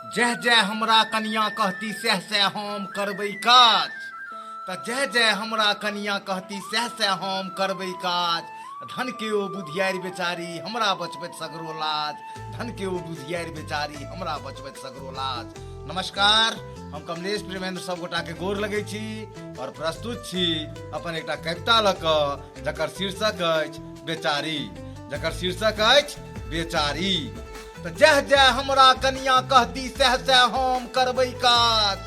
जह जय हमरा कनिया कहती सह सह हम करबै काज। त जह जय हमरा कनिया कहती सह सह हम करबै काज। धन के ओ बुधियारि बेचारी हमरा बचबैत सगरो लाज। धन के ओ बुधियारि बेचारी हमरा बचबैत सगरो लाज। नमस्कार, हम कमलेश प्रेमेंद्र सब गोटा के गोर लगै छी और प्रस्तुत छी अपन एकटा कविता ल क जकर शीर्षक अछि बेचारी। जकर शीर्षक अछि बेचारी। त जह जय हमरा कनिया कहती सह सह हम करबै काज।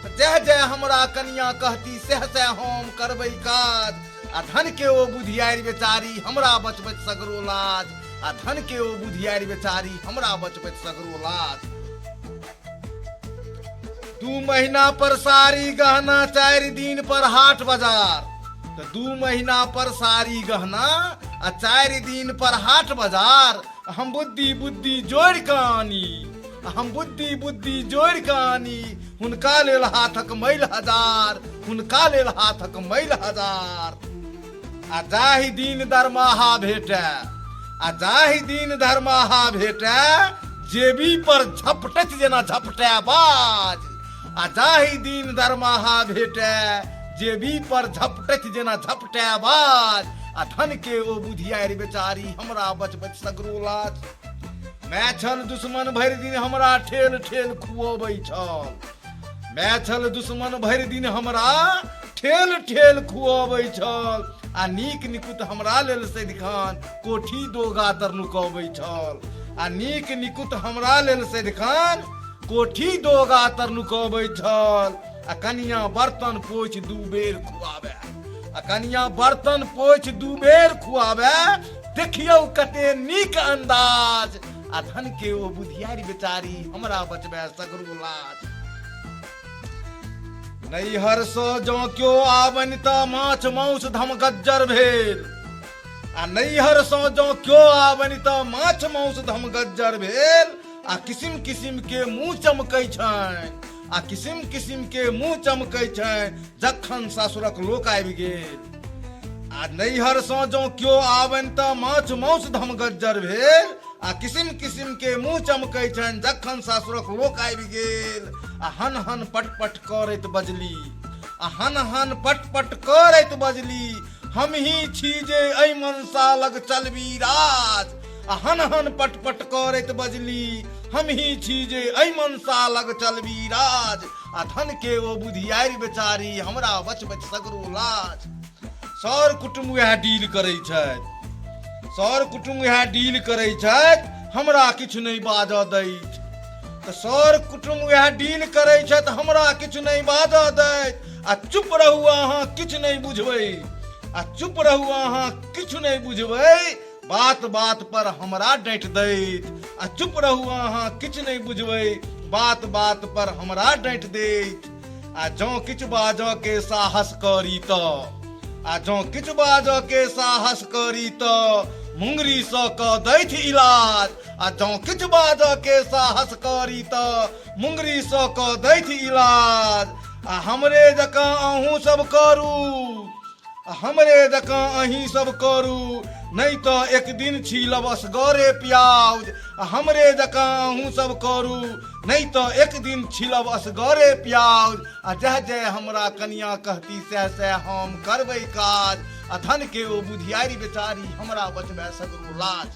त जह जय हमरा कनिया कहती सह सह हम करबै काज। आ धन के ओ बुधियारि बेचारी हमरा बचबैत सगरो लाज। आ धन के ओ बुधियारि बेचारी हमरा बचबैत सगरो लाज। 2 महीना पर साड़ी गहना 4 दिन पर हाट बाजार। तो 2 महीना पर साड़ी गहना आ 4 दिन पर हाट बाजार। हम बुद्धि बुद्धि जोड़ के आनी। हम बुद्धि बुद्धि जोड़ के आनी। हुनका लेल हाथक मैल हजार। हुनका लेल हाथक मैल हजार। आ जाहि दिन दरमाहा भेटै। आ जाहि दिन दरमाहा भेटै जेबी पर झपटैत जेना झपटै बाज। आ जाहि दिन दरमाहा भेटै जेबी पर झपटैत जेना झपटै बाज। आ धन के ओ बुधियारि बेचारी हमरा बचबैत सगरो लाज। मैछल दुश्मन भरि दिन हमरा ठेल ठेल खुअबै छल। मैछल दुश्मन भरि दिन हमरा ठेल ठेल खुअबै छल। आ नीक निकुत हमरा लेल सदिखन कोठी दोगा तरनुकबै छल। आ नीक निकुत हमरा लेल सदिखन कोठी दोगा तरनुकबै छल। आ कनिया बर्तन पोछि 2 बेर खुआबे। आ कनिया बर्तन पोछि 2 बेर खुआबे। देखियौ कते नीक अंदाज। आ धन के ओ बुधियारि बेचारी हमरा बचबे सगरो लाज। नैहर सँ जँ केओ आबनि त माछ माउस धमगज्जर भेल। आ नैहर सँ जँ केओ आबनि त माछ माउस धमगज्जर भेल। आ किसिम किसिम के मुँह चमकै छनि। आ किसिम किसिम के मुँह चमकै छनि जखन सासुरक लोक आबि गेल। आ नैहर सँ जँ केओ आबनि त माछ माउस धमगज्जर भेल। आ किसिम किसिम के मुँह चमकै छनि जखन सासुरक लोक आबि गेल। आ हन हन पट पट करैत बजली। आ हन हन पट पट करैत बजली हमही छी जे एहि मनसा लग चलबी राज। आ हन हन पट पट करैत बजली हमही छी जे एहि मनसा लग चलबी राज। आ धन के ओ बुधियारि बेचारी हमरा बचबैत सगरो लाज। सर कुटुम्ब वएह डील करै छथि। सर कुटुम्ब वएह डील करै छथि हमरा किछु नहि बाजऽ दैत। तऽ सर कुटुम्ब वएह डील करै छथि हमरा किछु नहि बाजऽ दैत। आ चुप रहू अहाँ किछु नहि बुझबै। आ चुप रहू अहाँ किछु नहि बुझबै बात बात पर हमरा डाँटि दैत। आ चुप रहू अहाँ किछु नहि बुझबै बात बात पर हमरा डाँटि दैत। आ जँ किछु बाजऽ के साहस करी तऽ। आ जँ किछु बाजऽ के साहस करी तऽ मुंगरी सँ कऽ दैथ इलाज। आ जँ किछु बाजऽ के साहस करी तऽ मुंगरी सँ कऽ दैथ इलाज। आ हमरे जकाँ अहूँ सब करू। हमरे जकाँ अहीं सब करू नहि तऽ एक दिन छीलब असगरे प्याज। हमरे जकाँ अहूँ सब करू नहीं तो एक दिन छिलब असगरे प्याज। आ जह जय हमरा कनिया कहती सह सह हम करबै काज। आ धन के ओ बुधियारि बेचारी हमरा बचबे सगरो लाज।